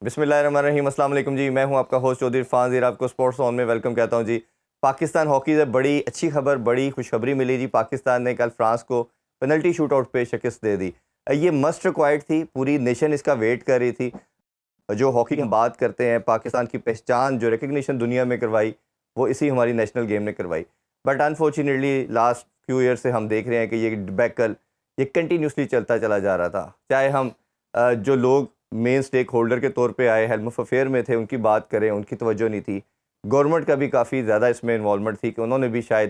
بسم اللہ الرحمن الرحیم. السلام علیکم جی. میں ہوں آپ کا ہوسٹ چودھری عرفان زیر. آپ کو سپورٹس آن میں ویلکم کہتا ہوں جی. پاکستان ہاکی سے بڑی اچھی خبر, بڑی خوشخبری ملی جی. پاکستان نے کل فرانس کو پینلٹی شوٹ آؤٹ پہ شکست دے دی. یہ مسٹ ریکوائرڈ تھی, پوری نیشن اس کا ویٹ کر رہی تھی. جو ہاکی کی بات کرتے ہیں, پاکستان کی پہچان جو ریکگنیشن دنیا میں کروائی وہ اسی ہماری نیشنل گیم نے کروائی. But unfortunately last few year سے ہم دیکھ رہے ہیں کہ یہ ڈبیکل یہ کنٹینیوسلی چلتا چلا جا رہا تھا. چاہے ہم جو لوگ مین سٹیک ہولڈر کے طور پہ آئے ہیلم آف افیئر میں تھے ان کی بات کریں, ان کی توجہ نہیں تھی. گورنمنٹ کا بھی کافی زیادہ اس میں انوالومنٹ تھی کہ انہوں نے بھی شاید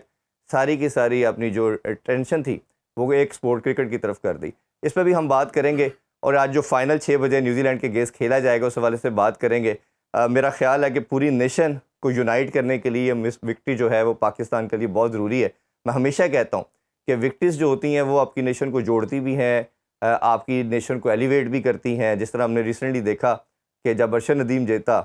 ساری کی ساری اپنی جو ٹینشن تھی وہ ایک سپورٹ کرکٹ کی طرف کر دی. اس پہ بھی ہم بات کریں گے, اور آج جو فائنل 6 بجے نیوزی لینڈ کے اگینسٹ کھیلا جائے گا اس حوالے سے بات کریں گے. میرا خیال ہے کہ پوری نیشن کو یونائٹ کرنے کے لیے وکٹری جو ہے وہ پاکستان کے لیے بہت ضروری ہے. میں ہمیشہ کہتا ہوں کہ وکٹریز جو ہوتی ہیں وہ آپ کی نیشن کو جوڑتی بھی ہیں, آپ کی نیشن کو ایلیویٹ بھی کرتی ہیں. جس طرح ہم نے ریسنٹلی دیکھا کہ جب ارشد ندیم جیتا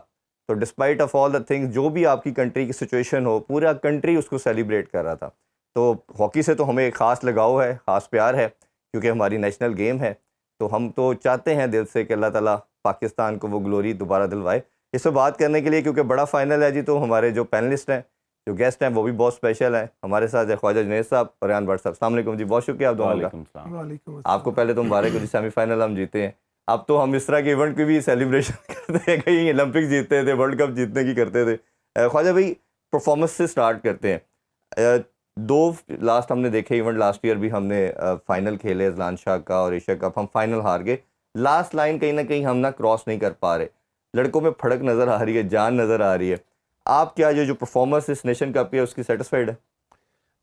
تو despite of all the things, جو بھی آپ کی کنٹری کی سچویشن ہو, پورا کنٹری اس کو سیلیبریٹ کر رہا تھا. تو ہاکی سے تو ہمیں ایک خاص لگاؤ ہے, خاص پیار ہے, کیونکہ ہماری نیشنل گیم ہے. تو ہم تو چاہتے ہیں دل سے کہ اللہ تعالیٰ پاکستان کو وہ گلوری دوبارہ دلوائے. اس پہ بات کرنے کے لیے کیونکہ بڑا فائنل ہے جی, تو ہمارے جو پینلسٹ ہیں, جو گیسٹ ہیں, وہ بھی بہت اسپیشل ہیں. ہمارے ساتھ خواجہ جنید صاحب اور ریان بٹ صاحب. السلام علیکم جی, بہت شکریہ آپ دونوں کا. آپ کو پہلے تو مبارک ہو جی, سیمی فائنل ہم جیتے ہیں. اب تو ہم اس طرح کے ایونٹ کی بھی سیلیبریشن کرتے ہیں, کہیں اولمپکس جیتتے تھے, ورلڈ کپ جیتنے کی کرتے تھے. خواجہ بھائی پرفارمنس سے سٹارٹ کرتے ہیں. دو لاسٹ ہم نے دیکھے ایونٹ, لاسٹ ایئر بھی ہم نے فائنل کھیلے اذلان شاہ کا اور ایشیا کپ, ہم فائنل ہار گئے. لاسٹ لائن کہیں نہ کہیں ہم نہ کراس نہیں کر پا رہے. لڑکوں میں پھڑک نظر آ رہی ہے, جان نظر آ رہی ہے. آپ کیا جو پرفارمنس اس نیشن کپ ہے اس کی سیٹسفائیڈ ہے؟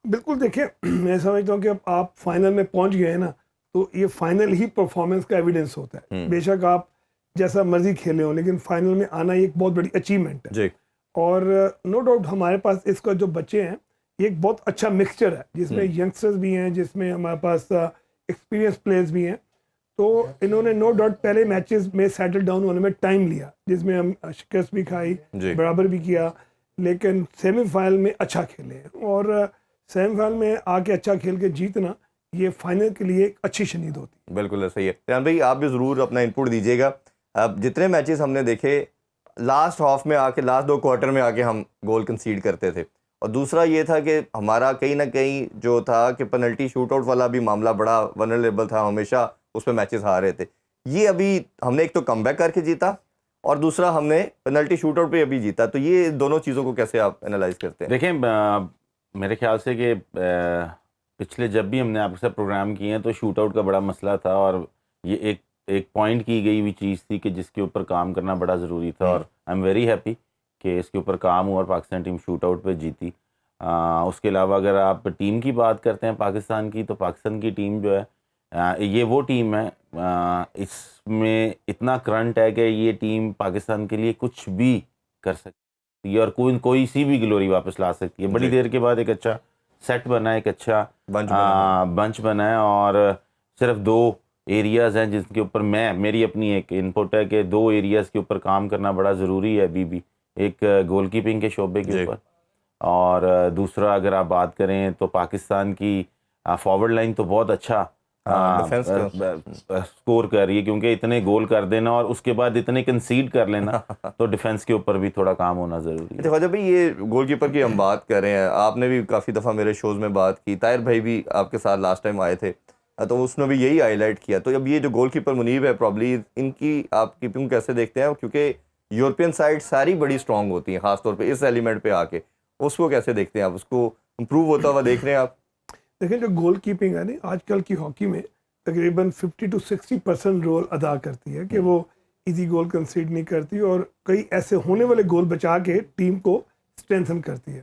بالکل. دیکھیں, میں سمجھتا ہوں کہ اب آپ فائنل میں پہنچ گئے ہیں نا, تو یہ فائنل ہی پرفارمنس کا ایویڈنس ہوتا ہے. بے شک آپ جیسا مرضی کھیلے ہوں, لیکن فائنل میں آنا یہ ایک بہت بڑی اچیومنٹ ہے جی. اور نو ڈاؤٹ ہمارے پاس اس کا جو بچے ہیں یہ ایک بہت اچھا مکسچر ہے, جس میں ینگسٹرز بھی ہیں, جس میں ہمارے پاس ایکسپیرینس پلیئرز بھی ہیں. تو انہوں نے نو ڈاؤٹ پہلے میچز میں سیٹل ڈاؤن ہونے میں ٹائم لیا, جس میں ہم شکست بھی کھائی, برابر بھی کیا, لیکن سیمی فائنل میں اچھا کھیلے. اور سیمی فائنل میں آ کے اچھا کھیل کے جیتنا یہ فائنل کے لیے ایک اچھی شنید ہوتی ہے. بالکل صحیح ہے. ریان بھائی آپ بھی ضرور اپنا انپٹ دیجیے گا. اب جتنے میچز ہم نے دیکھے, لاسٹ ہاف میں آ کے, لاسٹ 2 کوارٹر میں آ کے ہم گول کنسیڈ کرتے تھے. اور دوسرا یہ تھا کہ ہمارا کہیں نہ کہیں جو تھا کہ پینلٹی شوٹ آؤٹ والا بھی معاملہ بڑا ونرلیبل تھا, ہمیشہ اس پہ میچز ہار رہے تھے. یہ ابھی ہم نے ایک تو کم بیک کر کے جیتا, اور دوسرا ہم نے پینلٹی شوٹ آؤٹ پہ ابھی جیتا. تو یہ دونوں چیزوں کو کیسے آپ انالائز کرتے ہیں؟ دیکھیں, میرے خیال سے کہ پچھلے جب بھی ہم نے آپ کے ساتھ پروگرام کیے ہیں تو شوٹ آؤٹ کا بڑا مسئلہ تھا, اور یہ ایک پوائنٹ کی گئی ہوئی چیز تھی کہ جس کے اوپر کام کرنا بڑا ضروری تھا. اور آئی ایم ویری ہیپی کہ اس کے اوپر کام ہوا اور پاکستان ٹیم شوٹ آؤٹ پہ جیتی. اس کے علاوہ اگر آپ ٹیم کی بات کرتے ہیں پاکستان کی, تو پاکستان کی ٹیم جو ہے یہ وہ ٹیم ہے, اس میں اتنا کرنٹ ہے کہ یہ ٹیم پاکستان کے لیے کچھ بھی کر سکتی ہے, اور کوئی سی بھی گلوری واپس لا سکتی ہے. بڑی دیر کے بعد ایک اچھا سیٹ بنا ہے, ایک اچھا بنچ بنا ہے, اور صرف 2 ایریاز ہیں جن کے اوپر میری اپنی ایک انپٹ ہے کہ 2 ایریاز کے اوپر کام کرنا بڑا ضروری ہے ابھی بھی. ایک گول کیپنگ کے شعبے کے اوپر, اور دوسرا اگر آپ بات کریں تو پاکستان کی فارورڈ لائن تو بہت اچھا سکور کر رہی ہے, کیونکہ اتنے گول کر دینا اور اس کے بعد اتنے کنسیڈ کر لینا, تو ڈیفنس کے اوپر بھی تھوڑا کام ہونا ضروری ہے. خواجہ بھائی یہ گول کیپر کی ہم بات کر رہے ہیں, آپ نے بھی کافی دفعہ میرے شوز میں بات کی, طاہر بھائی بھی آپ کے ساتھ لاسٹ ٹائم آئے تھے, تو اس نے بھی یہی ہائی لائٹ کیا. تو اب یہ جو گول کیپر منیب ہے پرابلی, ان کی آپ کیپنگ کیسے دیکھتے ہیں؟ کیونکہ یورپین سائڈ ساری بڑی اسٹرانگ ہوتی ہیں, خاص طور پہ اس ایلیمنٹ پہ آ کے, اس کو کیسے دیکھتے ہیں آپ؟ اس کو امپروو ہوتا ہوا دیکھ رہے ہیں آپ؟ دیکھیں, جو گول کیپنگ ہے نا آج کل کی ہاکی میں تقریباً 50 to 60% رول ادا کرتی ہے, کہ وہ ایزی گول کنسیڈ نہیں کرتی اور کئی ایسے ہونے والے گول بچا کے ٹیم کو اسٹرینتھن کرتی ہے.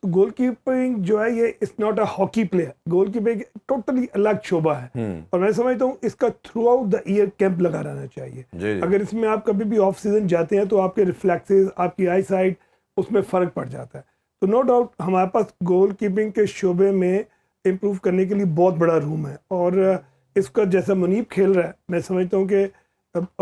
تو گول کیپنگ جو ہے یہ it's not a hockey player, goal keeping totally الگ شعبہ ہے. اور میں سمجھتا ہوں اس کا throughout the year camp لگا رہنا چاہیے. اگر اس میں آپ کبھی بھی آف سیزن جاتے ہیں تو آپ کے ریفلیکسز, آپ کی آئی سائٹ, اس میں فرق پڑ جاتا ہے. تو نو ڈاؤٹ ہمارے پاس گول کیپنگ کے شعبے میں امپروو کرنے کے لیے بہت بڑا روم ہے, اور اس کا جیسا منیب کھیل رہا ہے میں سمجھتا ہوں کہ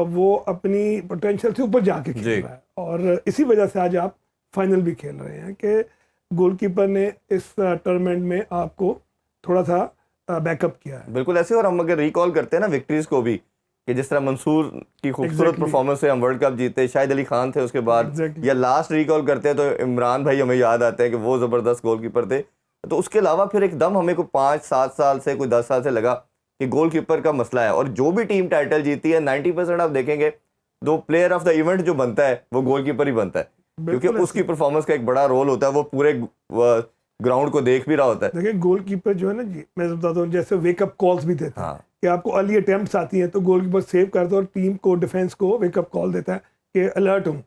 وہ اپنی پوٹینشیل سے اوپر جا کے کھیل رہا ہے, اور اسی وجہ سے آج آپ فائنل بھی کھیل رہے ہیں کہ گول کیپر نے اس ٹورنامنٹ میں آپ کو تھوڑا سا بیک اپ کیا ہے. بالکل ایسے. اور ہم اگر ریکال کرتے ہیں نا وکٹریز کو بھی, کہ جس طرح منصور کی خوبصورت پرفارمنس سے ہم ورلڈ کپ جیتے, شاہد علی خان تھے اس کے بعد, یا لاسٹ ریکال کرتے ہیں تو عمران بھائی ہمیں یاد آتے ہیں کہ وہ زبردست گول کیپر تھے. تو اس کے علاوہ پھر ایک دم ہمیں کوئی 5-7 سال سے کوئی 10 سال سے لگا کہ گول کیپر کا مسئلہ ہے. اور جو بھی ٹیم ٹائٹل جیتی ہے 90% آپ دیکھیں گے دو پلیئر آف دا ایونٹ جو بنتا ہے وہ گول کیپر ہی بنتا ہے, کیونکہ اس کی پرفارمنس کا ایک بڑا رول ہوتا ہے, وہ پورے گراؤنڈ کو دیکھ بھی رہا ہوتا ہے. دیکھیں گول کیپر جو ہے نا جی, میں بتاتا ہوں جیسے ویک اپ کالز بھی دیتا ہے کہ آپ کو ارلی اٹیمپٹس آتی ہیں تو گول کیپر سیو کرتا ہے اور ٹیم کو ڈیفینس کو ویک اپ کال دیتا ہے کہ الرٹ ہوں.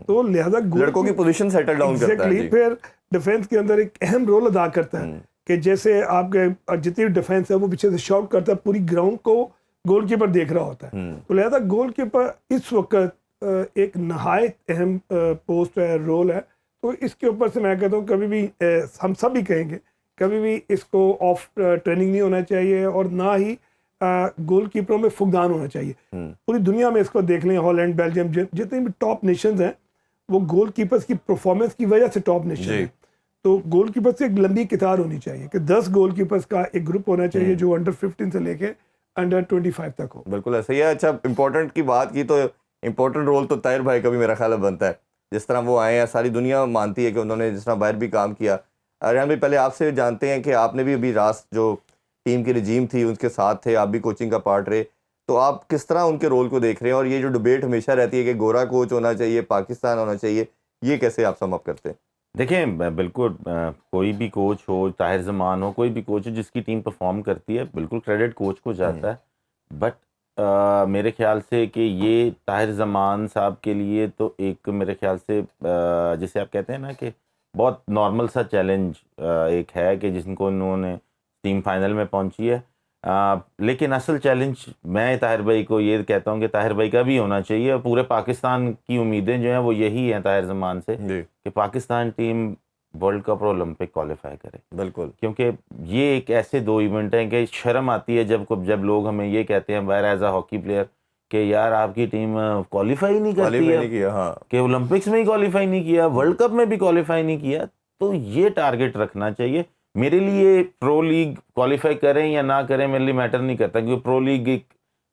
تو لہذا لڑکوں کی پوزیشن سیٹل ڈاؤن کرتا ہے. پھر ڈیفینس کے اندر ایک اہم رول ادا کرتا ہے کہ جیسے آپ کے جتنی بھی ڈیفینس ہے وہ پیچھے سے شاٹ کرتا ہے, پوری گراؤنڈ کو گول کیپر دیکھ رہا ہوتا ہے. تو لہذا گول کیپر اس وقت ایک نہایت اہم پوسٹ ہے, رول ہے. تو اس کے اوپر سے میں کہتا ہوں کبھی بھی ہم سب بھی کہیں گے کبھی بھی اس کو آف ٹریننگ نہیں ہونا چاہیے, اور نہ ہی گول کیپروں میں فقدان ہونا چاہیے. پوری دنیا میں اس کو دیکھ لیں, ہالینڈ, بیلجیم, جتنے بھی ٹاپ نیشنز ہیں وہ گول کیپرز کی پرفارمنس کی وجہ سے ٹاپ نیشن ہیں. تو گول کیپر سے ایک لمبی قطار ہونی چاہیے کہ 10 گول کیپرز کا ایک گروپ ہونا چاہیے جو انڈر 15 سے لے کے انڈر 25 تک ہو. بالکل ایسا ہی ہے. اچھا امپورٹنٹ کی بات کی تو امپورٹنٹ رول تو طاہر بھائی کا بھی میرا خیال ہے بنتا ہے. جس طرح وہ آئے ہیں, ساری دنیا مانتی ہے کہ انہوں نے جس طرح باہر بھی کام کیا. ریحان بھائی پہلے آپ سے جانتے ہیں کہ آپ نے بھی ابھی راست جو ٹیم کی رجیم تھی ان کے ساتھ تھے, آپ بھی کوچنگ کا پارٹ رہے, تو آپ کس طرح ان کے رول کو دیکھ رہے ہیں؟ اور یہ جو ڈبیٹ ہمیشہ رہتی ہے کہ گورا کوچ ہونا چاہیے, پاکستان ہونا چاہیے, یہ کیسے آپ سم اپ کرتے ہیں؟ دیکھیں بالکل کوئی بھی کوچ ہو, طاہر زمان ہو, کوئی بھی کوچ ہو جس کی ٹیم پرفارم کرتی ہے بالکل کریڈٹ کوچ کو جاتا ہے. بٹ میرے خیال سے کہ یہ طاہر زمان صاحب کے لیے تو ایک میرے خیال سے جسے آپ کہتے ہیں نا کہ بہت نارمل سا چیلنج ایک ہے کہ جن کو انہوں نے ٹیم فائنل میں پہنچی ہے. لیکن اصل چیلنج میں طاہر بھائی کو یہ کہتا ہوں کہ طاہر بھائی کا بھی ہونا چاہیے. پورے پاکستان کی امیدیں جو ہیں وہ یہی ہیں طاہر زمان سے کہ پاکستان ٹیم ورلڈ کپ اور اولمپک کوالیفائی کرے. بالکل, کیونکہ یہ ایک ایسے دو ایونٹ ہیں کہ شرم آتی ہے جب لوگ ہمیں یہ کہتے ہیں باہر ایز اے ہاکی پلیئر کہ یار آپ کی ٹیم کوالیفائی نہیں کرتی ہے, کہ اولمپکس میں ہی کوالیفائی نہیں کیا, ورلڈ کپ میں بھی کوالیفائی نہیں کیا. تو یہ ٹارگٹ رکھنا چاہیے. میرے لیے پرو لیگ کوالیفائی کریں یا نہ کریں میرے لیے میٹر نہیں کرتا, کیونکہ پرو لیگ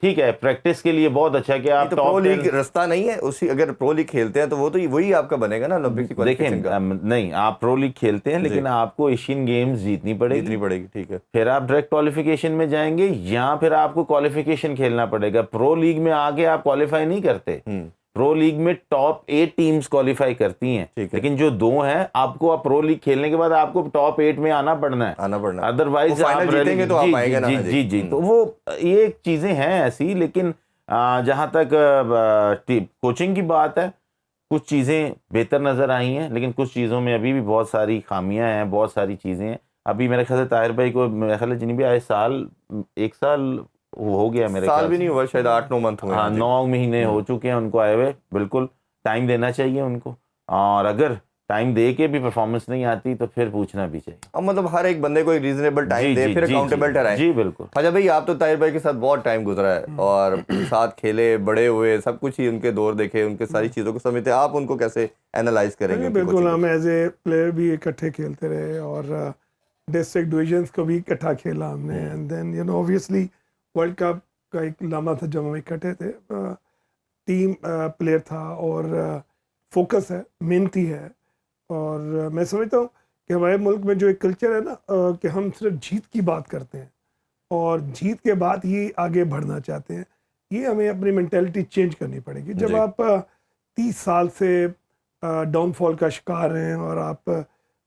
ٹھیک ہے پریکٹس کے لیے بہت اچھا کہ آپ پرو لیگ رستہ نہیں ہے اسی, اگر پرو لیگ کھیلتے ہیں تو وہ تو وہی آپ کا بنے گا نا اولمپک کی کوالیفیکیشن کا. نہیں, آپ پرو لیگ کھیلتے ہیں لیکن آپ کو ایشین گیمز جیتنی پڑے گی. ٹھیک ہے, پھر آپ ڈائریکٹ کوالیفیکیشن میں جائیں گے, یا پھر آپ کو کوالیفیکیشن کھیلنا پڑے گا. پرو لیگ میں آگے آپ کوالیفائی نہیں کرتے. پرو لیگ میں ٹاپ 8 ٹیمز کوالیفائی کرتی ہیں, لیکن جو 2 ہیں آپ کو پرو لیگ کھیلنے کے بعد آپ کو ٹاپ 8 میں آنا پڑنا ہے, ادروائز فائنل جیتیں گے تو آپ آئیں گے نا. جی تو وہ یہ چیزیں ہیں ایسی. لیکن جہاں تک کوچنگ کی بات ہے, کچھ چیزیں بہتر نظر آئی ہیں, لیکن کچھ چیزوں میں ابھی بھی بہت ساری خامیاں ہیں, بہت ساری چیزیں ہیں. ابھی میرے خیال سے طاہر بھائی کو میرے خیال ہے جنہیں بھی آئے ایک سال ہو گیا, میرے سال بھی نہیں ہوا, شاید 8-9 منتھ ہوئے. ہاں 9 مہینے ہو چکے ہیں ان کو آئے ہوئے. بالکل ٹائم دینا چاہیے ان کو, اور اگر ٹائم دے کے بھی پرفارمنس نہیں آتی تو پھر پوچھنا بھی چاہیے. اب مطلب ہر ایک بندے کو ایک ریزنیبل ٹائم دے, پھر اکاؤنٹیبل ٹھہرائیں. جی بالکل. اچھا بھائی, آپ تو طاہر بھائی کے ساتھ بہت ٹائم گزرا ہے اور ساتھ کھیلے, بڑے ہوئے, سب کچھ ہی ان کے دور دیکھے, ان کے ساری چیزوں کو سمجھتے, آپ ان کو کیسے اینالائز کریں گے؟ بالکل, ہم ایز اے پلیئر بھی اکٹھے کھیلتے رہے اور ڈسٹرکٹ ڈویژنس کو بھی اکٹھا کھیلا ہم نے. And then obviously world cup کا ایک لمحہ تھا جب ہم اکٹھے تھے. ٹیم پلیئر تھا اور فوکس ہے, محنتی ہے, اور میں سمجھتا ہوں کہ ہمارے ملک میں جو ایک کلچر ہے نا کہ ہم صرف جیت کی بات کرتے ہیں اور جیت کے بعد ہی آگے بڑھنا چاہتے ہیں. یہ ہمیں اپنی مینٹیلٹی چینج کرنی پڑے گی. جب آپ 30 سال سے ڈاؤن فال کا شکار ہیں اور آپ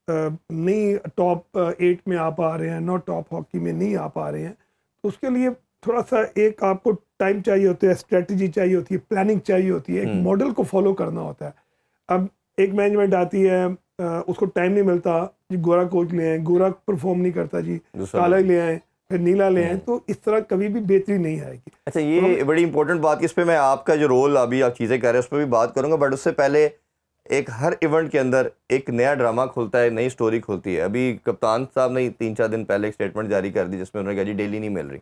نہیں ٹاپ 8 میں آ پا رہے ہیں, ناٹ ٹاپ ہاکی میں نہیں آ پا رہے ہیں, تو اس کے لیے تھوڑا سا ایک آپ کو ٹائم چاہیے ہوتا ہے, اسٹریٹجی چاہیے ہوتی ہے, پلاننگ چاہیے ہوتی ہے, ایک ماڈل کو فالو کرنا ہوتا ہے. اب ایک مینجمنٹ آتی ہے, اس کو ٹائم نہیں ملتا, جی گورا کوچ لے آئیں, گورا پرفارم نہیں کرتا, جی کالا لے آئیں, پھر نیلا لے آئیں, تو اس طرح کبھی بھی بہتری نہیں آئے گی. اچھا, یہ بڑی امپورٹنٹ بات, اس پہ میں آپ کا جو رول ابھی آپ چیزیں کہہ رہے ہیں اس پہ بھی بات کروں گا, بٹ اس سے پہلے ایک ہر ایونٹ کے اندر ایک نیا ڈرامہ کھلتا ہے, نئی سٹوری کھلتی ہے. ابھی کپتان صاحب نے 3-4 دن پہلے ایک اسٹیٹمنٹ جاری کر دی جس میں انہوں نے کہا جی ڈیلی نہیں مل رہی,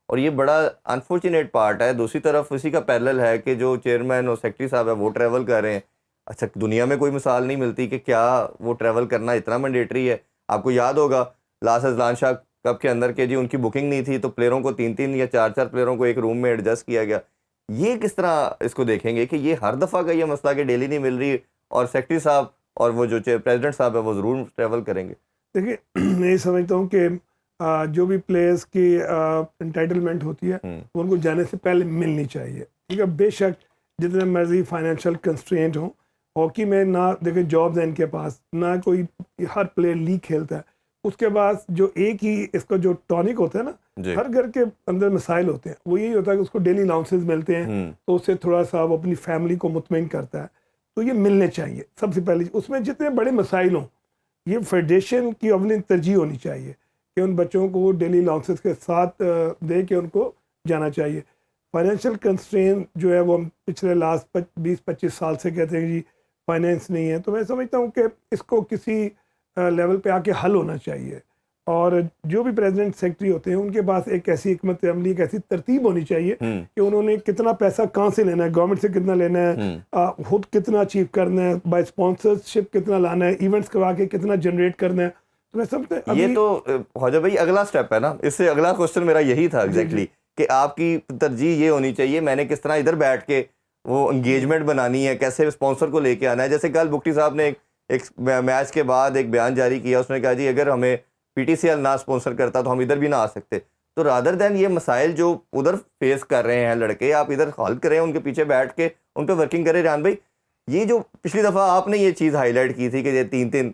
اور یہ بڑا انفارچونیٹ پارٹ ہے. دوسری طرف اسی کا پیرلل ہے کہ جو چیئرمین اور سیکرٹری صاحب ہے وہ ٹریول کر رہے ہیں. اچھا, دنیا میں کوئی مثال نہیں ملتی کہ کیا وہ ٹریول کرنا اتنا مینڈیٹری ہے. آپ کو یاد ہوگا لاسٹ اذلان شاہ کپ کے اندر کہ جی ان کی بکنگ نہیں تھی تو پلیئروں کو 3-3 یا 4-4 پلیئروں کو ایک روم میں ایڈجسٹ کیا گیا. یہ کس طرح اس کو دیکھیں گے کہ یہ ہر دفعہ کا یہ مسئلہ کہ ڈیلی نہیں مل رہی اور سیکٹری صاحب اور وہ جو پریزیڈنٹ صاحب ہے وہ ضرور ٹریول کریں گے؟ دیکھیے میں یہ سمجھتا ہوں کہ جو بھی پلیئرس کی انٹائٹلمنٹ ہوتی ہے وہ ان کو جانے سے پہلے ملنی چاہیے. ٹھیک ہے, بے شک جتنے مرضی فائنینشیل کنسٹرینٹ ہوں, ہاکی میں نہ دیکھیں جابز ہیں ان کے پاس, نہ کوئی ہر پلیئر لیگ کھیلتا ہے. اس کے بعد جو ایک ہی اس کا جو ٹونک ہوتا ہے نا, ہر گھر کے اندر مسائل ہوتے ہیں, وہ یہی ہوتا ہے کہ اس کو ڈیلی الاؤنسز ملتے ہیں تو اس سے تھوڑا سا وہ اپنی فیملی کو مطمئن کرتا ہے. تو یہ ملنے چاہیے سب سے پہلے. اس میں جتنے بڑے مسائل ہوں یہ فیڈریشن کی اولین ترجیح ہونی چاہیے کہ ان بچوں کو ڈیلی الاؤنسز کے ساتھ دے کے ان کو جانا چاہیے. فائنینشیل کنسٹرین جو ہے وہ ہم پچھلے لاسٹ 20-25 سال سے کہتے ہیں جی فائنینس نہیں ہے, تو میں سمجھتا ہوں کہ اس کو کسی لیول پہ آ کے حل ہونا چاہیے. اور جو بھی پریزیڈنٹ سیکرٹری ہوتے ہیں ان کے پاس ایک ایسی حکمت عملی, ایک ایسی ترتیب ہونی چاہیے کہ انہوں نے کتنا پیسہ کہاں سے لینا ہے, گورنمنٹ سے کتنا لینا ہے, خود کتنا اچیو کرنا ہے, بائی اسپانسرشپ کتنا لانا ہے, ایونٹس کروا کے کتنا جنریٹ کرنا ہے. تو میں سمجھتا ہوں یہ تو خواجہ بھائی اگلا سٹیپ ہے نا, اس سے اگلا کوسچن میرا یہی تھا ایگزیکٹلی کہ آپ کی ترجیح یہ ہونی چاہیے میں نے کس طرح ادھر بیٹھ کے وہ انگیجمنٹ بنانی ہے, کیسے اسپانسر کو لے کے آنا ہے. جیسے کل بگٹی صاحب نے ایک میچ کے بعد ایک بیان جاری کیا, اس نے کہا جی اگر ہمیں پی ٹی سی ایل نہ اسپانسر کرتا تو ہم ادھر بھی نہ آ سکتے. تو رادر دین یہ مسائل جو ادھر فیس کر رہے ہیں لڑکے, آپ ادھر حل کریں, ان کے پیچھے بیٹھ کے ان پہ ورکنگ کریں. جان بھائی یہ جو پچھلی دفعہ آپ نے یہ چیز ہائی لائٹ کی تھی کہ یہ 3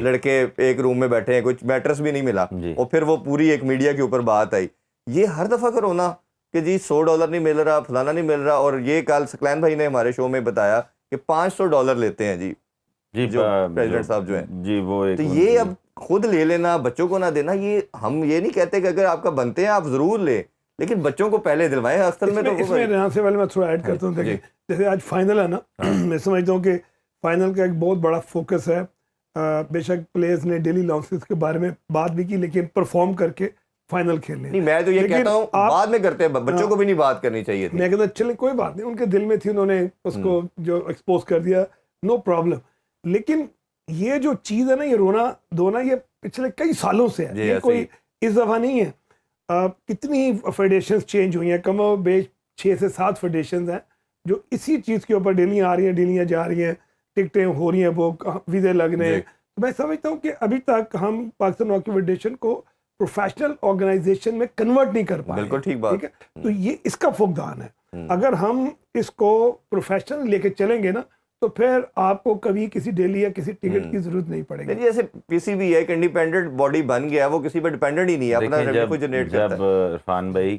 لڑکے ایک روم میں بیٹھے ہیں, کچھ میٹرس بھی نہیں ملا, اور پھر وہ پوری ایک میڈیا کے اوپر بات آئی. یہ ہر دفعہ کرو نا کہ جی $100 نہیں مل رہا, فلانا نہیں مل رہا. اور یہ کل سکلین بھائی نے ہمارے شو میں بتایا کہ $500 لیتے ہیں جی جو پریزیڈنٹ صاحب جو ہیں جی وہ. تو یہ اب خود لے لینا, بچوں کو نہ دینا, یہ ہم یہ نہیں کہتے کہ اگر آپ کا بنتے ہیں آپ ضرور لیں, لیکن بچوں کو پہلے دلوائیں. اصل میں تو اس میں یہاں سے پہلے میں تھوڑا ایڈ کرتا ہوں. دیکھیں جیسے آج فائنل ہے نا, میں سمجھتا ہوں کہ فائنل کا ایک بہت بڑا فوکس ہے. بے شک پلیئرز نے ڈیلی الاؤنسز کے بارے میں بات بھی کی, لیکن پرفارم کر کے فائنل کھیلنے. نہیں میں تو یہ کہتا ہوں بعد میں کرتے ہیں, بچوں کو بھی نہیں بات کرنی چاہیے تھی. میں کہتا چلیں کوئی بات نہیں, ان کے دل میں تھی, انہوں نے اس کو جو ایکسپوز کر دیا, نو پرابلم. لیکن یہ جو چیز ہے نا, یہ رونا دھونا, یہ پچھلے کئی سالوں سے ہے, یہ کوئی اس دفعہ نہیں ہے. کتنی فیڈریشنز چینج ہوئی ہیں, کم و بیش 6 سے 7 فیڈریشنز ہیں جو اسی چیز کے اوپر ڈیلیاں آ رہی ہیں, ڈیلیاں جا رہی ہیں, ٹکٹیں ہو رہی ہیں, وہ ویزے لگ رہے ہیں. میں سمجھتا ہوں کہ ابھی تک ہم پاکستان ہاکی فیڈریشن کو پروفیشنل آرگنائزیشن میں کنورٹ نہیں کر پائے. بالکل ٹھیک بات. تو یہ اس کا فقدان ہے. اگر ہم اس کو پروفیشنل لے کے چلیں گے نا تو پھر آپ کو کبھی کسی ڈیلی یا کسی ٹکٹ کی ضرورت نہیں پڑے گی. جیسے پی سی بی ہے ایک انڈیپینڈنٹ باڈی بن گیا, وہ کسی پہ ڈیپینڈنٹ ہی نہیں ہے, اپنا ریونیو کو جنریٹ کرتا ہے. جب عرفان بھائی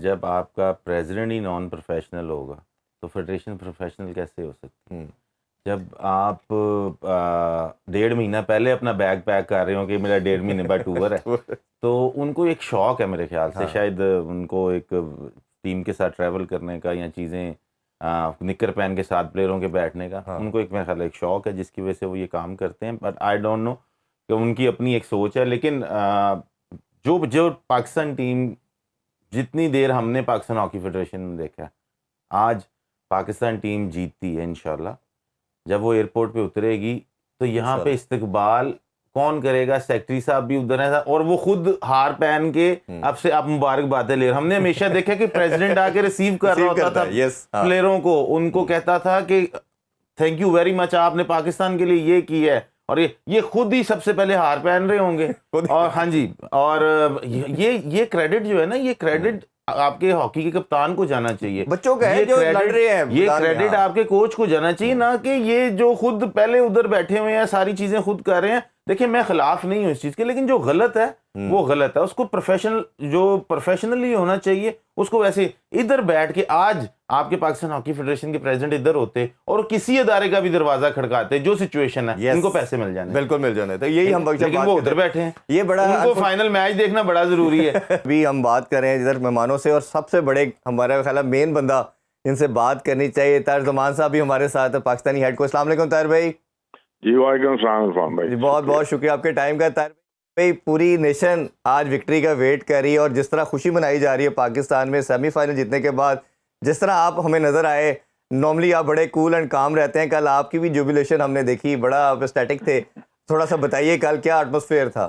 جب آپ کا پریزیڈنٹ ہی نان پروفیشنل ہوگا تو فیڈریشن پروفیشنل کیسے ہو سکتی ہے؟ جب آپ 1.5 مہینہ پہلے اپنا بیگ پیک کر رہے ہو کہ میرا 1.5 مہینے بعد ٹور ہے, تو ان کو ایک شوق ہے میرے خیال سے, شاید ان کو ایک ٹیم کے ساتھ ٹریول کرنے کا یا چیزیں نکر پہن کے ساتھ پلیئروں کے بیٹھنے کا, ان کو ایک میرے خیال ایک شوق ہے جس کی وجہ سے وہ یہ کام کرتے ہیں. بٹ آئی ڈونٹ نو کہ ان کی اپنی ایک سوچ ہے. لیکن جو پاکستان ٹیم جتنی دیر ہم نے پاکستان ہاکی فیڈریشن میں دیکھا, آج پاکستان ٹیم جیتتی ہے انشاءاللہ. جب وہ ایئرپورٹ پہ اترے گی تو یہاں پہ استقبال کون کرے گا؟ سیکٹری صاحب بھی ادھر ہیں اور وہ خود ہار پہن کے اب سے آپ مبارک باتیں لے رہے. ہم نے ہمیشہ دیکھا کہ پریزیڈنٹ آ کے ریسیو کر رہا ہوتا تھا پلیئروں کو, ان کو کہتا تھا کہ تھینک یو ویری مچ, آپ نے پاکستان کے لیے یہ کی ہے, اور یہ خود ہی سب سے پہلے ہار پہن رہے ہوں گے. اور ہاں جی, اور یہ کریڈٹ جو ہے نا, یہ کریڈٹ آپ کے ہاکی کے کپتان کو جانا چاہیے, بچوں کا ہے جو لڑ رہے ہیں, یہ کریڈٹ آپ کے کوچ کو جانا چاہیے, نہ کہ یہ جو خود پہلے ادھر بیٹھے ہوئے ہیں ساری چیزیں خود کر رہے ہیں. دیکھیں میں خلاف نہیں ہوں اس چیز کے, لیکن جو غلط ہے وہ غلط ہے. اس کو پروفیشنلی ہونا چاہیے. اس کو ویسے ادھر بیٹھ کے, آج آپ کے پاکستان ہاکی فیڈریشن کے پریزیڈنٹ ادھر ہوتے اور کسی ادارے کا بھی دروازہ کھڑکاتے, جو سچویشن ہے ان کو پیسے مل جانے, بالکل مل جانے. تو یہی ہم لیکن وہ ادھر بیٹھے ہیں, یہ بڑا ان کو فائنل میچ دیکھنا بڑا ضروری ہے. ابھی ہم بات کر رہے ہیں ادھر مہمانوں سے, اور سب سے بڑے ہمارا خیال مین بندہ ان سے بات کرنی چاہیے, طاہر زمان صاحب بھی ہمارے ساتھ ہے, پاکستانی ہیڈ کوچ. السلام علیکم طاہر بھائی. جی وعلیکم السلام عرفان بھائی. جی بہت بہت شکریہ آپ کے ٹائم کا. طاہر بھائی پوری نیشن آج وکٹری کا ویٹ کر رہی ہے, اور جس طرح خوشی منائی جا رہی ہے پاکستان میں سیمی فائنل جیتنے کے بعد, جس طرح آپ ہمیں نظر آئے, نارملی آپ بڑے کول اینڈ کام رہتے ہیں, کل آپ کی بھی جوبیلیشن ہم نے دیکھی, بڑا آپ اسٹیٹک تھے. تھوڑا سا بتائیے کل کیا ایٹماسفیئر تھا؟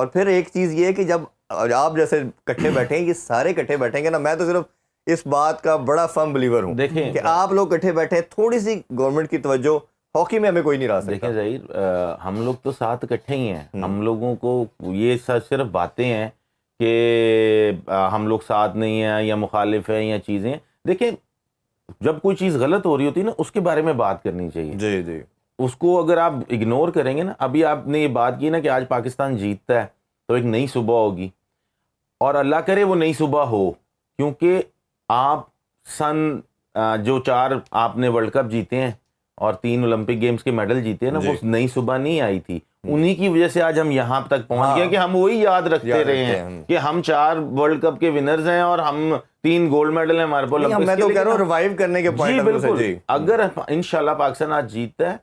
اور پھر ایک چیز یہ ہے کہ جب آپ جیسے کٹھے بیٹھے ہیں، یہ سارے کٹھے بیٹھیں گے نا، میں تو صرف اس بات کا بڑا فرم بلیور ہوں دیکھیں کہ آپ لوگ کٹھے بیٹھے، تھوڑی سی گورنمنٹ کی توجہ ہاکی میں ہمیں کوئی نہیں لا سکتا. دیکھیں ظہیر، ہم لوگ تو ساتھ اکٹھے ہی ہیں. ہم لوگوں کو یہ صرف باتیں ہیں کہ ہم لوگ ساتھ نہیں ہیں یا مخالف ہیں یا چیزیں. دیکھیں جب کوئی چیز غلط ہو رہی ہوتی ہے نا، اس کے بارے میں بات کرنی چاہیے. جی جی، اس کو اگر آپ اگنور کریں گے نا، ابھی آپ نے یہ بات کی نا کہ آج پاکستان جیتتا ہے تو ایک نئی صبح ہوگی، اور اللہ کرے وہ نئی صبح ہو، کیونکہ آپ جو 4 آپ نے ورلڈ کپ جیتے ہیں اور 3 اولمپک گیمز کے میڈل جیتے ہیں نا، وہ نئی صبح نہیں آئی تھی. انہی کی وجہ سے آج ہم یہاں تک پہنچ گئے کہ ہم وہی یاد رکھتے رہے ہیں کہ ہم 4 ورلڈ کپ کے ونرز ہیں اور ہم 3 گولڈ میڈل ہیں ہمارے پاس. میں تو کہہ رہا ہوں ریوائیو کرنے کے پوائنٹ آف ویو سے. اگر انشاءاللہ پاکستان آج جیتتا ہے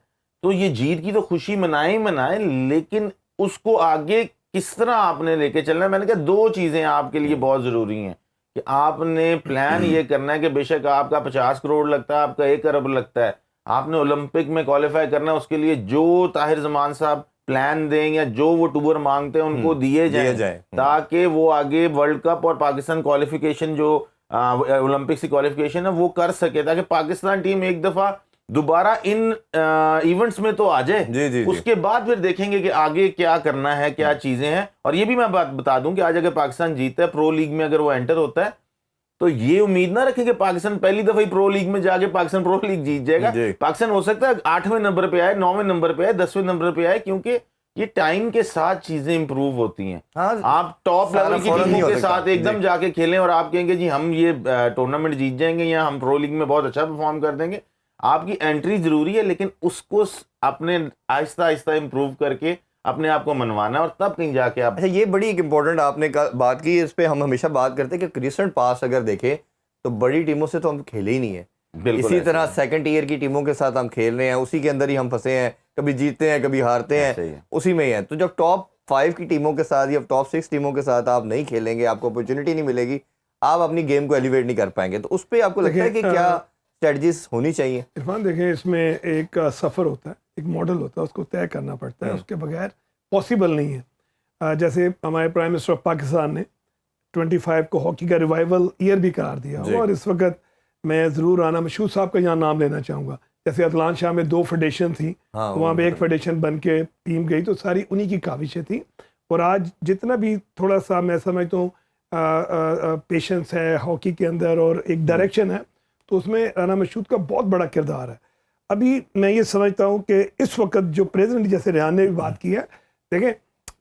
تو یہ جیت کی تو خوشی منائیں، لیکن اس کو آگے کس طرح آپ نے لے کے چلنا ہے. میں نے کہا 2 چیزیں آپ کے لیے بہت ضروری ہیں کہ آپ نے پلان یہ کرنا ہے کہ بے شک آپ کا 50 کروڑ لگتا ہے، آپ کا 1 ارب لگتا ہے، آپ نے اولمپک میں کوالیفائی کرنا ہے. اس کے لیے جو طاہر زمان صاحب پلان دیں یا جو وہ ٹور مانگتے ہیں ان کو دیے جائیں تاکہ وہ آگے ورلڈ کپ اور پاکستان کوالیفیکیشن جو اولمپکس کی کوالیفیکیشن ہے وہ کر سکے، تاکہ پاکستان ٹیم ایک دفعہ دوبارہ ان ایونٹس میں تو آ جائے. اس کے بعد پھر دیکھیں گے کہ آگے کیا کرنا ہے، کیا چیزیں ہیں. اور یہ بھی میں بات بتا دوں کہ آج اگر پاکستان جیتا ہے پرو لیگ میں، اگر وہ انٹر ہوتا ہے تو یہ امید نہ رکھیں کہ پاکستان پہلی دفعہ ہی پرو لیگ میں جا کے پاکستان پرو لیگ جیت جائے گا. پاکستان ہو سکتا ہے 8ویں نمبر پہ آئے، 9ویں نمبر پہ آئے، 10ویں نمبر پہ آئے، کیونکہ یہ ٹائم کے ساتھ چیزیں امپروو ہوتی ہیں. آپ ٹاپ لیول کی ٹیموں کے ساتھ ایک دم جا کے کھیلیں اور آپ کہیں گے جی ہم یہ ٹورنامنٹ جیت جائیں گے یا ہم پرو لیگ میں بہت اچھا پرفارم کر دیں گے. آپ کی انٹری ضروری ہے، لیکن اس کو اپنے آہستہ آہستہ امپروو کر کے اپنے آپ کو منوانا ہے، اور تب کہیں جا کے آپ. اچھا، یہ بڑی ایک امپورٹنٹ آپ نے بات کی، اس پہ ہم ہمیشہ بات کرتے ہیں کہ ریسنٹ پاس اگر دیکھیں تو بڑی ٹیموں سے تو ہم کھیلے ہی نہیں ہیں. اسی طرح سیکنڈ ٹیئر کی ٹیموں کے ساتھ ہم کھیل رہے ہیں، اسی کے اندر ہی ہم پھنسے ہیں، کبھی جیتتے ہیں کبھی ہارتے ہیں، اسی میں ہی ہیں. تو جب ٹاپ 5 کی ٹیموں کے ساتھ یا ٹاپ 6 ٹیموں کے ساتھ آپ نہیں کھیلیں گے، آپ کو اپرچونٹی نہیں ملے گی، آپ اپنی گیم کو ایلیویٹ نہیں کر پائیں گے. تو اس پہ آپ کو لگتا ہے کہ کیا اسٹریٹجیز ہونی چاہیے؟ عرفان دیکھیں، اس میں ایک سفر ہوتا ہے، ایک ماڈل ہوتا ہے، اس کو طے کرنا پڑتا ہے، اس کے بغیر پاسبل نہیں ہے. جیسے ہمارے پرائم منسٹر آف پاکستان نے 25 کو ہاکی کا ریوائول ایئر بھی قرار دیا، اور اس وقت میں ضرور رانا مشہور صاحب کا یہاں نام لینا چاہوں گا. جیسے اطلان شاہ میں 2 فیڈریشن تھیں، وہاں پہ ایک فیڈریشن بن کے ٹیم گئی، تو ساری انہی کی کاوشیں تھیں. اور آج جتنا بھی تھوڑا سا میں سمجھتا ہوں پیشنس ہے ہاکی کے اندر اور ایک ڈائریکشن ہے، تو اس میں رانا مشہود کا بہت بڑا کردار ہے. ابھی میں یہ سمجھتا ہوں کہ اس وقت جو پریزیڈنٹ، جیسے ریحان نے بھی بات کی ہے، دیکھیں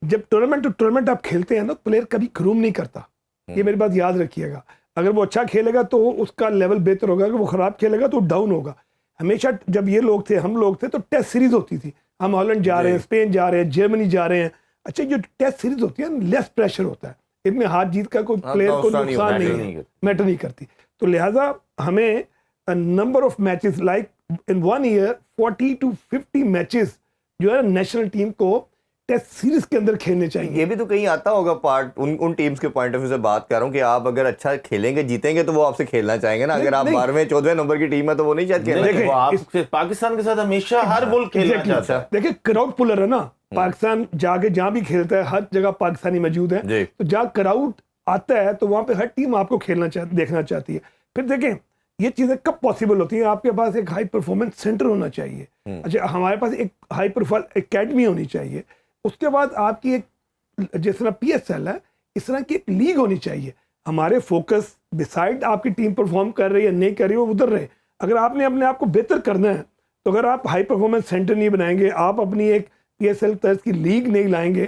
جب ٹورنامنٹ آپ کھیلتے ہیں نا، پلیئر کبھی گروم نہیں کرتا. یہ میری بات یاد رکھیے گا. اگر وہ اچھا کھیلے گا تو اس کا لیول بہتر ہوگا، اگر وہ خراب کھیلے گا تو ڈاؤن ہوگا. ہمیشہ جب یہ لوگ تھے، ہم لوگ تھے، تو ٹیسٹ سیریز ہوتی تھی، ہم ہالینڈ جا رہے ہیں، اسپین جا رہے ہیں، جرمنی جا رہے ہیں. اچھا، جو ٹیسٹ سیریز ہوتی ہے لیس پریشر ہوتا ہے، اس میں ہار جیت کا کوئی پلیئر کو نقصان نہیں میٹر نہیں کرتی. تو لہٰذا ہمیں number of matches like in 1 year 40 to 50 matches جو ہے نیشنل ٹیم کو ٹیسٹ سیریز کے اندر کھیلنے چاہیے. یہ بھی تو کہیں آتا ہوگا پارٹ ان ٹیمز کے پوائنٹ آف ویو سے بات کر رہا ہوں کہ آپ اگر اچھا کھیلیں گے، جیتیں گے، تو وہ آپ سے کھیلنا چاہیں گے نا. اگر آپ 12ویں 14ویں نمبر کی ٹیم ہے تو وہ نہیں چاہتے کھیلنا. آپ پاکستان کے ساتھ ہمیشہ ہر ملک کھیلنا چاہتا ہے. دیکھیں کراؤڈ پولر ہے نا پاکستان، جا کے جہاں بھی کھیلتا ہے ہر جگہ پاکستانی موجود ہیں، تو جہاں کراؤڈ آتا ہے تو وہاں پہ ہر ٹیم آپ کو دیکھنا چاہتی ہے. پھر دیکھیں یہ چیزیں کب پاسبل ہوتی ہیں، آپ کے پاس ایک ہائی پرفارمنس سینٹر ہونا چاہیے. اچھا، ہمارے پاس ایک ہائی پروفائل اکیڈمی ہونی چاہیے. اس کے بعد آپ کی ایک جس طرح PSL ہے، اس طرح کی ایک لیگ ہونی چاہیے. ہمارے فوکس ڈیسائیڈ آپ کی ٹیم پرفارم کر رہی ہے نہیں کر رہی ہے وہ ادھر رہے. اگر آپ نے اپنے آپ کو بہتر کرنا ہے تو اگر آپ ہائی پرفارمنس سینٹر نہیں بنائیں گے، آپ اپنی ایک PSL طرز کی لیگ نہیں لائیں گے،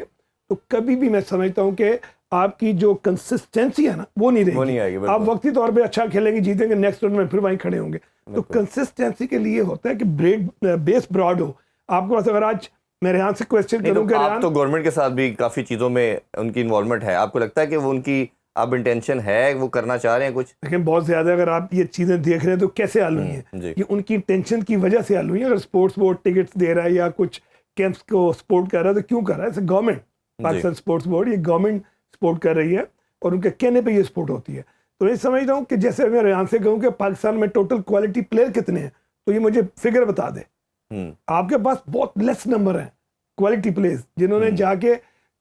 تو کبھی بھی میں سمجھتا ہوں کہ آپ کی جو کنسسٹینسی ہے نا وہ نہیں رہے گی. آپ وقتی طور پہ اچھا کھیلیں گے، جیتیں گے، نیکسٹ راؤنڈ میں پھر وہیں کھڑے ہوں گے. تو کنسسٹینسی کے لیے ہوتا ہے کہ بیس براڈ ہو آپ کے پاس. اگر آج میں ریحان سے کویسچن کروں کہ آپ تو گورنمنٹ کے ساتھ بھی کافی چیزوں میں ان کی انوالومنٹ ہے، آپ کو لگتا ہے کہ وہ ان کی اب انٹینشن ہے، وہ کرنا چاہ رہے ہیں کچھ؟ لیکن بہت زیادہ اگر آپ یہ چیزیں دیکھ رہے ہیں تو کیسے حل ہوئی ہیں؟ یہ ان کی انٹینشن کی وجہ سے حل ہوئی ہیں. اگر اسپورٹس بورڈ ٹکٹس دے رہا ہے یا کچھ کیمپس کو سپورٹ کر رہا ہے تو کیوں کر رہا ہے؟ ایسے گورنمنٹ، پاکستان اسپورٹس بورڈ، یہ گورنمنٹ سپورٹ کر رہی ہے اور ان کے کہنے پہ یہ سپورٹ ہوتی ہے. تو میں سمجھتا ہوں کہ جیسے میں ریحان سے کہوں کہ پاکستان میں ٹوٹل کوالٹی پلیئر کتنے ہیں، تو یہ مجھے فگر بتا دے. آپ کے پاس بہت لیس نمبر ہیں کوالٹی پلیئرز جنہوں نے جا کے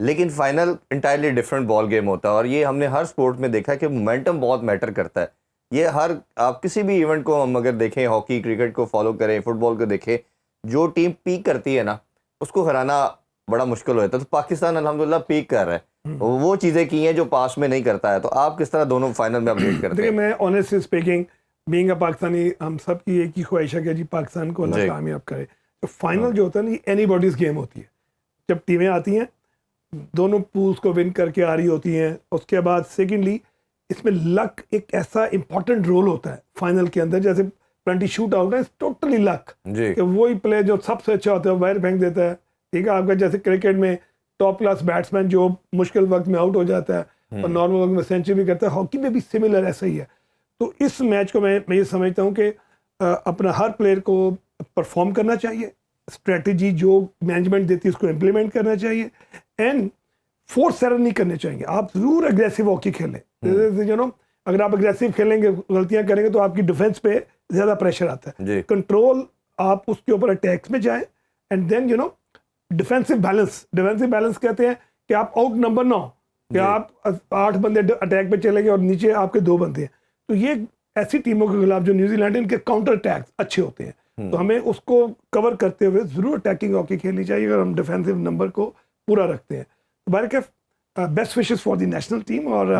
لیکن final entirely different ball game ہوتا ہے, اور یہ ہم نے ہر سپورٹ میں دیکھا کہ مومنٹم بہت میٹر کرتا ہے. یہ ہر آپ کسی بھی ایونٹ کو ہم اگر دیکھیں, ہاکی کرکٹ کو فالو کریں, فٹ بال کو دیکھیں, جو ٹیم پیک کرتی ہے نا اس کو ہرانا بڑا مشکل ہو جاتا ہے. تو پاکستان الحمدللہ پیک کر رہا ہے, وہ چیزیں کی ہیں جو پاس میں نہیں کرتا ہے. تو آپ کس طرح دونوں فائنل میں اپڈیٹ کرتے دیکھیں, ہیں؟ میں honestly speaking being a Pakistani, ہم سب کی ایک ہی خواہش ہے کہ جی پاکستان کو اللہ کامیاب کرے. تو فائنل جو ہوتا ہے نا یہ اینی باڈیز گیم ہوتی ہے. جب ٹیمیں آتی ہیں دونوں پولز کو ون کر کے آ رہی ہوتی ہیں, اس کے بعد سیکنڈلی اس میں لک ایک ایسا امپورٹنٹ رول ہوتا ہے فائنل کے اندر. جیسے 20 شوٹ آؤٹ ہے, ٹوٹلی لک جی کہ وہی پلے جو سب سے اچھا ہوتا ہے وائر پھینک دیتا ہے. ٹھیک ہے, آپ کا جیسے کرکٹ میں ٹاپ کلاس بیٹسمین جو مشکل وقت میں آؤٹ ہو جاتا ہے اور نارمل وقت میں سینچری بھی کرتا ہے, ہاکی میں بھی سملر ایسا ہی ہے. تو اس میچ کو میں یہ سمجھتا ہوں کہ اپنا ہر پلیئر کو پرفارم کرنا چاہیے, اسٹریٹجی جو مینجمنٹ دیتی ہے اس کو امپلیمنٹ کرنا چاہیے, اینڈ فورس ایرر نہیں کرنے چاہیے. آپ ضرور اگریسو ہاکی کھیلیں, یو نو اگر آپ اگریسو کھیلیں گے, غلطیاں کریں گے تو آپ کی ڈیفینس پہ زیادہ پریشر آتا ہے. جی کنٹرول, آپ اس کے اوپر اٹیکس میں جائیں, and then you know defensive balance کہتے ہیں کہ آپ آؤٹ نمبر نہ ہو, کہ آپ 8 بندے اٹیک پہ چلے گئے اور نیچے آپ کے 2 بندے ہیں. تو یہ ایسی ٹیموں کے خلاف جو نیوزی لینڈ, ان کے کاؤنٹر اٹیکس اچھے ہوتے ہیں. تو ہمیں اس کو کور کرتے ہوئے ضرور اٹیکنگ ہاکی کھیلنی چاہیے اگر ہم ڈیفینسو نمبر کو پورا رکھتے ہیں. Best wishes for the national team, اور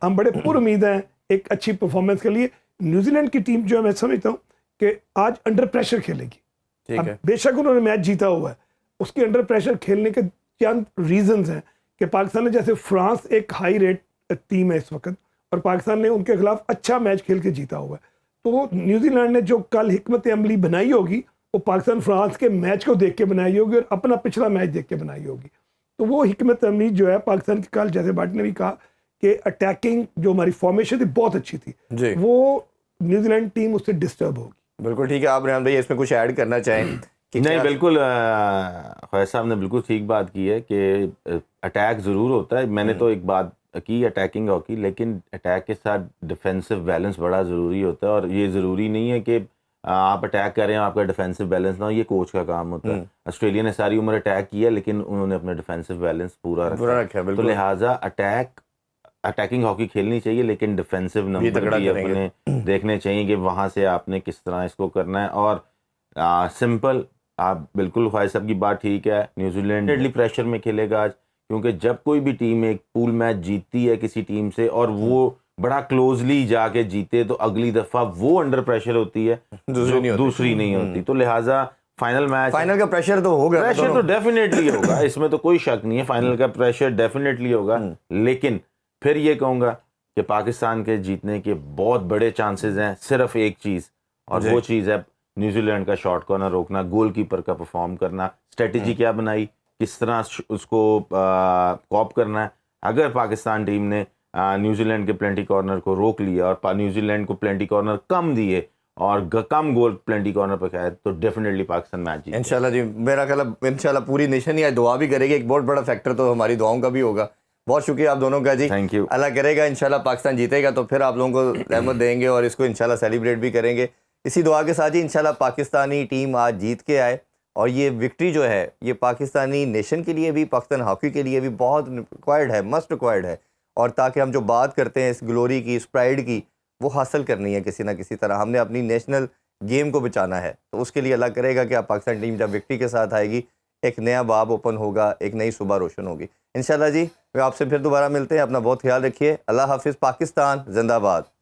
ہم بڑے پر امید ہیں ایک اچھی پرفارمنس کے لیے. نیوزی لینڈ کی ٹیم جو ہے میں سمجھتا ہوں کہ آج انڈر پریشر کھیلے گی. ٹھیک ہے, بے شک انہوں نے میچ جیتا ہوا ہے, اس کے انڈر پریشر کھیلنے کے چند ریزنز ہیں کہ پاکستان نے, جیسے فرانس ایک ہائی ریٹ ٹیم ہے اس وقت, اور پاکستان نے ان کے خلاف اچھا میچ کھیل کے جیتا ہوا ہے. تو نیوزی لینڈ نے جو کل حکمت عملی بنائی ہوگی وہ پاکستان فرانس کے میچ کو دیکھ کے بنائی ہوگی اور اپنا پچھلا میچ دیکھ کے بنائی ہوگی. تو وہ حکمت عملی جو ہے پاکستان کی, کل جیسے بھٹ نے بھی کہا کہ اٹیکنگ جو ہماری فارمیشن تھی بہت اچھی تھی, جی وہ نیوزی لینڈ ٹیم اس سے ڈسٹرب ہوگی. بالکل ٹھیک ہے. آپ ریحان بھائی اس میں کچھ ایڈ کرنا چاہیں؟ نہیں بالکل, خواجہ صاحب نے بالکل ٹھیک بات کی ہے کہ اٹیک ضرور ہوتا ہے. میں نے تو ایک بات کی اٹیکنگ ہاکی, لیکن اٹیک کے ساتھ ڈیفینسو بیلنس بڑا ضروری ہوتا ہے. اور یہ ضروری نہیں ہے کہ آپ اٹیک کریں آپ کا ڈیفینسو بیلنس نہ ہو, یہ کوچ کا کام ہوتا ہے. آسٹریلیا نے ساری عمر اٹیک کیا لیکن انہوں نے اپنا ڈیفینسو بیلنس پورا رکھا. تو لہٰذا اٹیکنگ ہاکی کھیلنی چاہیے, لیکن ڈیفینسو نمبر بھی اپنے دیکھنے چاہیے کہ وہاں سے آپ نے کس طرح اس کو کرنا ہے. اور سمپل, آپ بالکل خواہش صاحب کی بات ٹھیک ہے, نیوزی لینڈ ڈیڈلی پریشر میں کھیلے گا آج, کیونکہ جب کوئی بھی ٹیم ایک پول میچ جیتتی ہے کسی ٹیم سے اور وہ بڑا کلوزلی جا کے جیتے, تو اگلی دفعہ وہ انڈر پریشر ہوتی ہے, دوسری نہیں ہوتی. تو لہٰذا فائنل میچ, فائنل کا پریشر تو ہوگا, پریشر تو ڈیفینیٹلی ہوگا, اس میں تو کوئی شک نہیں ہے, فائنل کا پریشر ڈیفینیٹلی ہوگا. لیکن پھر یہ کہوں گا کہ پاکستان کے جیتنے کے بہت بڑے چانسز ہیں, صرف ایک چیز, اور وہ چیز ہے نیوزی لینڈ کا شاٹ کارنر روکنا, گول کیپر کا پرفارم کرنا, اسٹریٹجی کیا بنائی, کس طرح اس کو کاپ کرنا ہے. اگر پاکستان ٹیم نے نیوزی لینڈ کے پلینٹی کارنر کو روک لیا اور نیوزی لینڈ کو پلینٹی کارنر کم دیے اور کم گول پلینٹی کارنر پہ کھائے, تو ڈیفینیٹلی پاکستان میچ جیتے. انشاءاللہ جی, میرا خیال ہے انشاءاللہ پوری نیشن ہی دعا بھی کرے گی. ایک بہت بڑا فیکٹر تو ہماری دعاؤں کا بھی ہوگا. بہت شکریہ آپ دونوں کا جی, تھینک یو. اللہ کرے گا انشاءاللہ پاکستان جیتے گا تو پھر آپ لوگوں کو رحمت دیں گے اور اس کو انشاءاللہ سیلیبریٹ بھی کریں گے. اسی دعا کے ساتھ ہی انشاءاللہ پاکستانی ٹیم آج جیت کے آئے, اور یہ وکٹری جو ہے یہ پاکستانی نیشن کے لیے بھی, پاکستان ہاکی کے لیے بھی بہت ریکوائرڈ ہے, مسٹ ریکوائرڈ ہے. اور تاکہ ہم جو بات کرتے ہیں اس گلوری کی, اس پرائڈ کی, وہ حاصل کرنی ہے کسی نہ کسی طرح. ہم نے اپنی نیشنل گیم کو بچانا ہے, تو اس کے لیے اللہ کرے گا کہ آپ پاکستان ٹیم جب وکٹری کے ساتھ آئے گی, ایک نیا باب اوپن ہوگا, ایک نئی صبح روشن ہوگی انشاءاللہ جی. آپ سے پھر دوبارہ ملتے ہیں, اپنا بہت خیال رکھیے. اللہ حافظ. پاکستان زندہ باد.